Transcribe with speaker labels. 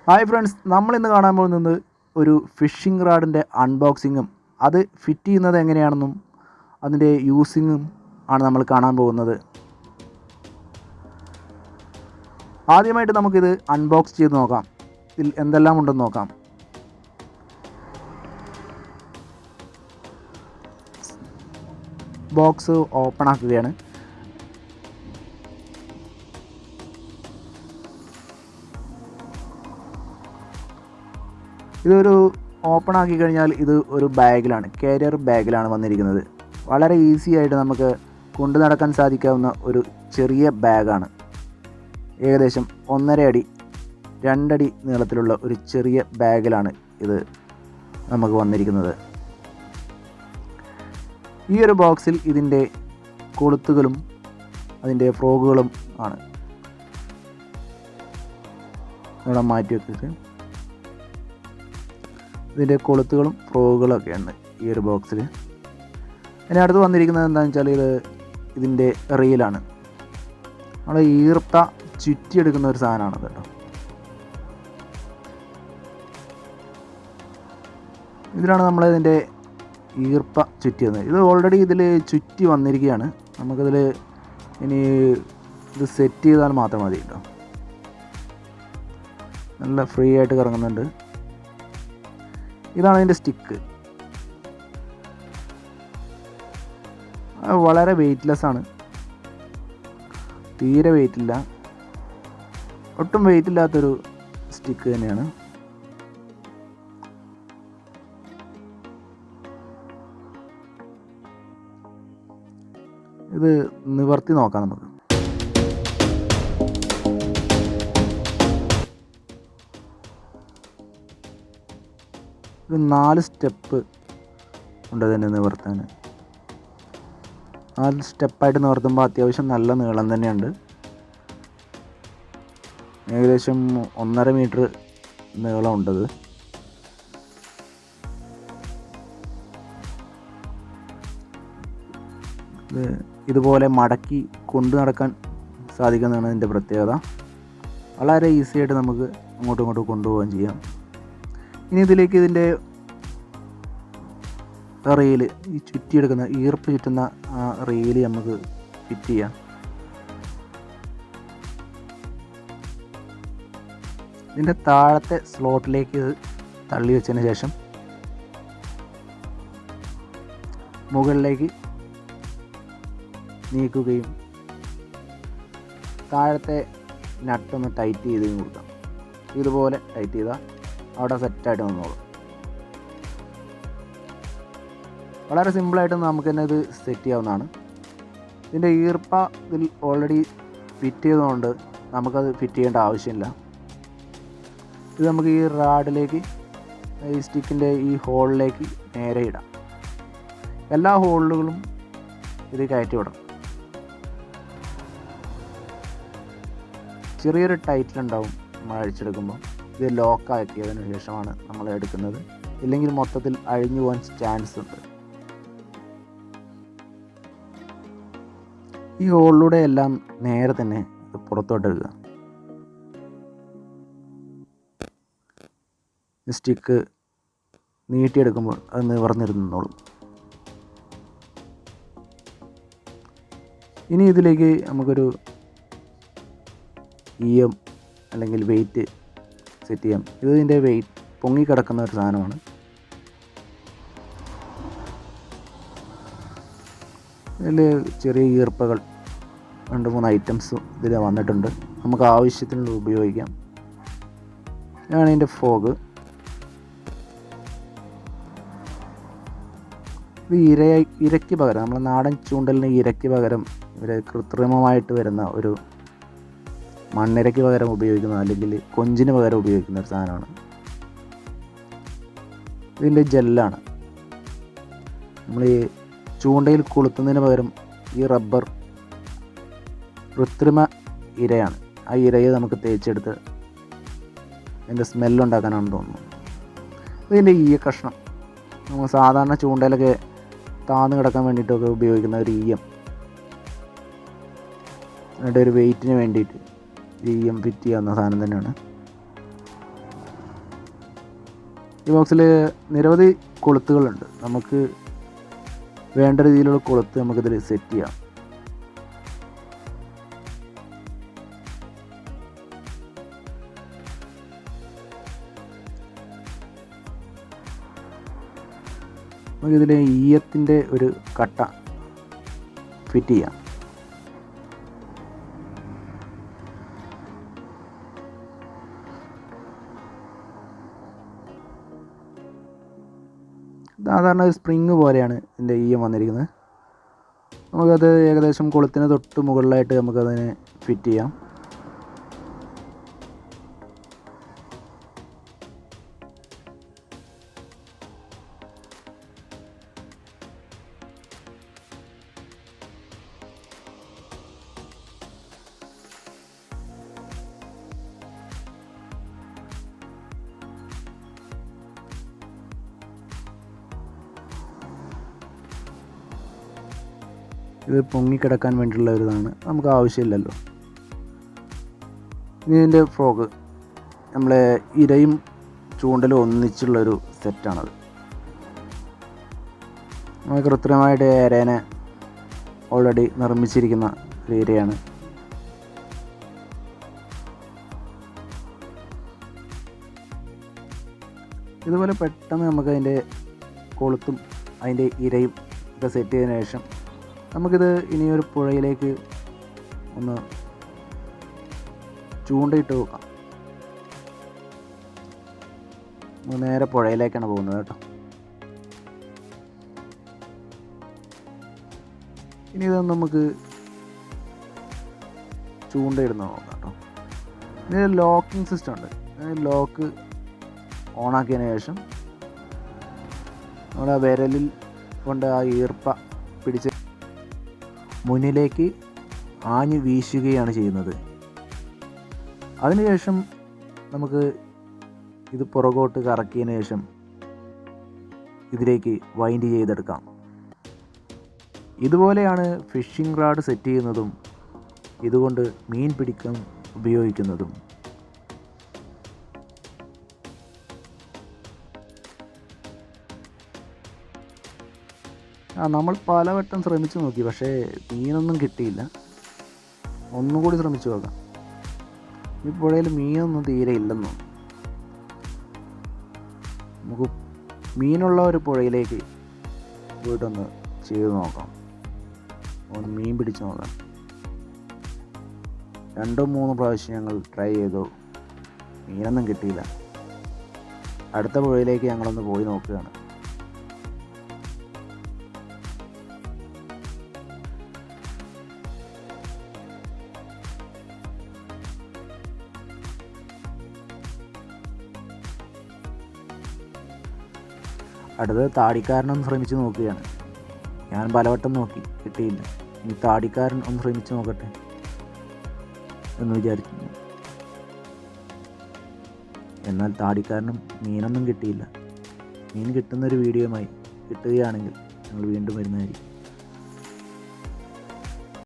Speaker 1: Hi friends, നമ്മളിന്ന് കാണാൻ പോകുന്നത് ഒരു ഫിഷിംഗ് റാഡിൻ്റെ അൺബോക്സിങ്ങും അത് ഫിറ്റ് ചെയ്യുന്നത് എങ്ങനെയാണെന്നും അതിൻ്റെ യൂസിങ്ങും ആണ് നമ്മൾ കാണാൻ പോകുന്നത്. ആദ്യമായിട്ട് നമുക്കിത് അൺബോക്സ് ചെയ്ത് നോക്കാം. ഇതിൽ എന്തെല്ലാം ഉണ്ടെന്ന് നോക്കാം. ബോക്സ് ഓപ്പൺ ആക്കുകയാണ്. ഇതൊരു ഓപ്പൺ ആക്കി കഴിഞ്ഞാൽ ഇത് ഒരു ബാഗിലാണ്, കാരിയർ ബാഗിലാണ് വന്നിരിക്കുന്നത്. വളരെ ഈസി ആയിട്ട് നമുക്ക് കൊണ്ടു നടക്കാൻ സാധിക്കാവുന്ന ഒരു ചെറിയ ബാഗാണ്. ഏകദേശം 1.5 അടി 2 അടി നീളത്തിലുള്ള ഒരു ചെറിയ ബാഗിലാണ് ഇത് നമുക്ക് വന്നിരിക്കുന്നത്. ഈ ഒരു ബോക്സിൽ ഇതിൻ്റെ കൊളുത്തുകളും അതിൻ്റെ ഫ്രോഗുകളും ആണ് ഇവിടെ മാറ്റി വെച്ചിട്ട് ഇതിൻ്റെ കൊളുത്തുകളും ഫ്രോഗുകളൊക്കെ ഉണ്ട് ഈ ഒരു ബോക്സിൽ. ഇനി അടുത്ത് വന്നിരിക്കുന്നത് എന്താണെന്ന് വെച്ചാൽ ഇതിൻ്റെ റീലാണ്. നമ്മൾ ഈർപ്പ ചുറ്റിയെടുക്കുന്ന ഒരു സാധനമാണ് കേട്ടോ. ഇതിലാണ് നമ്മൾ ഇതിൻ്റെ ഈർപ്പ ചുറ്റിയത്. ഇത് ഓൾറെഡി ഇതിൽ ചുറ്റി വന്നിരിക്കുകയാണ്. നമുക്കിതിൽ ഇനി ഇത് സെറ്റ് ചെയ്താൽ മാത്രം മതി കേട്ടോ. നല്ല ഫ്രീ ആയിട്ട് കറങ്ങുന്നുണ്ട്. ഇതാണ് ഇതിൻ്റെ സ്റ്റിക്ക്. വളരെ വെയ്റ്റ്ലെസ് ആണ്, തീരെ വെയ്റ്റില്ല, ഒട്ടും വെയ്റ്റ് ഇല്ലാത്തൊരു സ്റ്റിക്ക് തന്നെയാണ്. ഇത് നിവർത്തി നോക്കാം നമുക്ക്. ഒരു 4 സ്റ്റെപ്പ് ഉണ്ട് ഇതിനെ നിവർത്താൻ. 4 സ്റ്റെപ്പായിട്ട് നിവർത്തുമ്പോൾ അത്യാവശ്യം നല്ല നീളം തന്നെയുണ്ട്. ഏകദേശം 1.5 മീറ്റർ നീളമുണ്ടത്. ഇതുപോലെ മടക്കി കൊണ്ടു നടക്കാൻ സാധിക്കുന്നതാണ് ഇതിൻ്റെ പ്രത്യേകത. വളരെ ഈസി ആയിട്ട് നമുക്ക് അങ്ങോട്ടും ഇങ്ങോട്ടും കൊണ്ടുപോകാൻ ചെയ്യാം. ഇനി ഇതിലേക്ക് ഇതിൻ്റെ റെയിൽ, ഈ ചുറ്റിയെടുക്കുന്ന ഈർപ്പ് ചുറ്റുന്ന ആ റെയിൽ നമുക്ക് ഫിറ്റ് ചെയ്യാം. ഇതിൻ്റെ താഴത്തെ സ്ലോട്ടിലേക്ക് ഇത് തള്ളി വെച്ചതിന് ശേഷം മുകളിലേക്ക് നീക്കുകയും താഴത്തെ നട്ടൊന്ന് ടൈറ്റ് ചെയ്ത് കൊടുക്കാം. ഇതുപോലെ ടൈറ്റ് ചെയ്താൽ അവിടെ സെറ്റായിട്ട് വന്നോളും. വളരെ സിമ്പിളായിട്ട് നമുക്ക് തന്നെ ഇത് സെറ്റ് ചെയ്യാവുന്നതാണ്. ഇതിൻ്റെ ഈർപ്പ ഇതിൽ ഓൾറെഡി ഫിറ്റ് ചെയ്തതുകൊണ്ട് നമുക്കത് ഫിറ്റ് ചെയ്യേണ്ട ആവശ്യമില്ല. ഇത് നമുക്ക് ഈ റാഡിലേക്ക്, ഈ സ്റ്റിക്കിൻ്റെ ഈ ഹോളിലേക്ക് നേരെ ഇടാം. എല്ലാ ഹോളുകളും ഇത് കയറ്റി വിടാം. ചെറിയൊരു ടൈറ്റിലുണ്ടാവും നമ്മൾ അഴിച്ചെടുക്കുമ്പോൾ. ഇത് ലോക്കാക്കിയതിന് ശേഷമാണ് നമ്മൾ എടുക്കുന്നത്, ഇല്ലെങ്കിൽ മൊത്തത്തിൽ അഴിഞ്ഞു പോകാൻ ചാൻസ് ഉണ്ട്. ഈ ഹോളിലൂടെ എല്ലാം നേരെ തന്നെ പുറത്തോട്ട് എടുക്കുക. സ്റ്റിക്ക് നീട്ടിയെടുക്കുമ്പോൾ അത് നിവർന്നിരുന്നോളും. ഇനി ഇതിലേക്ക് നമുക്കൊരു ഈയം അല്ലെങ്കിൽ വെയിറ്റ് സെറ്റ് ചെയ്യാം. ഇതിൻ്റെ വെയിറ്റ് പൊങ്ങിക്കിടക്കുന്ന ഒരു സാധനമാണ്. ഇതിൽ ചെറിയ ഈർപ്പകൾ 2-3 ഐറ്റംസ് ഇതിൽ വന്നിട്ടുണ്ട്. നമുക്ക് ആവശ്യത്തിനുള്ള ഉപയോഗിക്കാം. ഇതാണ് ഇതിൻ്റെ ഫോഗ്. ഇത് ഇരയ്ക്ക് പകരം, നമ്മൾ നാടൻ ചൂണ്ടലിന് ഇരയ്ക്ക് പകരം ഇവർ കൃത്രിമമായിട്ട് വരുന്ന ഒരു മണ്ണിരയ്ക്ക് പകരം ഉപയോഗിക്കുന്ന, അല്ലെങ്കിൽ കൊഞ്ചിന് പകരം ഉപയോഗിക്കുന്ന ഒരു സാധനമാണ്. ഇതിൻ്റെ ജെല്ലാണ്. നമ്മൾ ഈ ചൂണ്ടയിൽ കൊളുത്തുന്നതിന് പകരം ഈ റബ്ബർ കൃത്രിമ ഇരയാണ്. ആ ഇരയെ നമുക്ക് തേച്ചെടുത്ത് അതിൻ്റെ സ്മെല്ലുണ്ടാക്കാനാണെന്ന് തോന്നുന്നു. ഇതിൻ്റെ ഈയ കഷ്ണം, നമ്മൾ സാധാരണ ചൂണ്ടയിലൊക്കെ താന്ന് കിടക്കാൻ വേണ്ടിയിട്ടൊക്കെ ഉപയോഗിക്കുന്ന ഒരു ഈയം, അതിൻ്റെ ഒരു വെയിറ്റിന് വേണ്ടിയിട്ട് ഈയം ഫിറ്റ് ചെയ്യാവുന്ന സാധനം തന്നെയാണ്. ഈ ബോക്സിൽ നിരവധി കൊളുത്തുകളുണ്ട്. നമുക്ക് വേണ്ട രീതിയിലുള്ള കൊളുത്ത് നമുക്കിതിൽ സെറ്റ് ചെയ്യാം. നമുക്കിതിൽ ഈയത്തിൻ്റെ ഒരു കട്ട ഫിറ്റ് ചെയ്യാം. സാധാരണ ഒരു സ്പ്രിങ് പോലെയാണ് ഇതിൻ്റെ ഈയം വന്നിരിക്കുന്നത്. നമുക്കത് ഏകദേശം കൊളുത്തിന് തൊട്ട് മുകളിലായിട്ട് നമുക്കതിനെ ഫിറ്റ് ചെയ്യാം. ഇത് പൊങ്ങിക്കിടക്കാൻ വേണ്ടിയിട്ടുള്ള ഒരു ഇതാണ്, നമുക്ക് ആവശ്യമില്ലല്ലോ. ഇനി ഇതിൻ്റെ ഫ്രോഗ് നമ്മളെ ഇരയും ചൂണ്ടലും ഒന്നിച്ചുള്ളൊരു സെറ്റാണത്. നമ്മൾ കൃത്രിമമായിട്ട് ഇരേനെ ഓൾറെഡി നിർമ്മിച്ചിരിക്കുന്ന ഒരു ഇരയാണ്. ഇതുപോലെ പെട്ടെന്ന് നമുക്ക് അതിൻ്റെ കൊളുത്തും അതിൻ്റെ ഇരയും ഒക്കെ സെറ്റ് ചെയ്തതിന് ശേഷം നമുക്കിത് ഇനിയൊരു പുഴയിലേക്ക് ഒന്ന് ചൂണ്ടയിട്ട് നോക്കാം. നേരെ പുഴയിലേക്കാണ് പോകുന്നത് കേട്ടോ. ഇനി ഇത് നമുക്ക് ചൂണ്ടയിടുന്ന നോക്കാം കേട്ടോ. ഇതിന് ലോക്കിംഗ് സിസ്റ്റം ഉണ്ട്. ലോക്ക് ഓണാക്കിയതിന് ശേഷം നമ്മുടെ വിരലിൽ കൊണ്ട് ആ ഈർപ്പ പിടിച്ച് മുന്നിലേക്ക് ആഞ്ഞു വീശുകയാണ് ചെയ്യുന്നത്. അതിനുശേഷം നമുക്ക് ഇത് പുറകോട്ട് കറക്കിയതിന് ശേഷം ഇതിലേക്ക് വൈൻഡ് ചെയ്തെടുക്കാം. ഇതുപോലെയാണ് ഫിഷിംഗ് റാഡ് സെറ്റ് ചെയ്യുന്നതും ഇതുകൊണ്ട് മീൻ പിടിക്കാൻ ഉപയോഗിക്കുന്നതും. നമ്മൾ പലവട്ടം ശ്രമിച്ചു നോക്കി, പക്ഷേ മീനൊന്നും കിട്ടിയില്ല. ഒന്നുകൂടി ശ്രമിച്ചു നോക്കാം. ഈ പുഴയിൽ മീനൊന്നും തീരെ ഇല്ലെന്നോ. നമുക്ക് മീനുള്ള ഒരു പുഴയിലേക്ക് പോയിട്ടൊന്ന് ചെയ്ത് നോക്കാം. ഒന്ന് മീൻ പിടിച്ച് നോക്കാം. 2-3 പ്രാവശ്യം ഞങ്ങൾ ട്രൈ ചെയ്തു, മീനൊന്നും കിട്ടിയില്ല. അടുത്ത പുഴയിലേക്ക് ഞങ്ങളൊന്ന് പോയി നോക്കുകയാണ്. അടുത്തത് താടിക്കാരൻ ഒന്ന് ശ്രമിച്ച് നോക്കുകയാണ്. ഞാൻ പലവട്ടം നോക്കി, കിട്ടിയില്ല. ഇനി താടിക്കാരൻ ഒന്ന് ശ്രമിച്ച് നോക്കട്ടെ എന്ന് വിചാരിക്കുന്നു. എന്നാൽ താടിക്കാരനും മീനൊന്നും കിട്ടിയില്ല. മീൻ കിട്ടുന്നൊരു വീഡിയോയുമായി കിട്ടുകയാണെങ്കിൽ ഞങ്ങൾ വീണ്ടും വരുന്നതായിരിക്കും.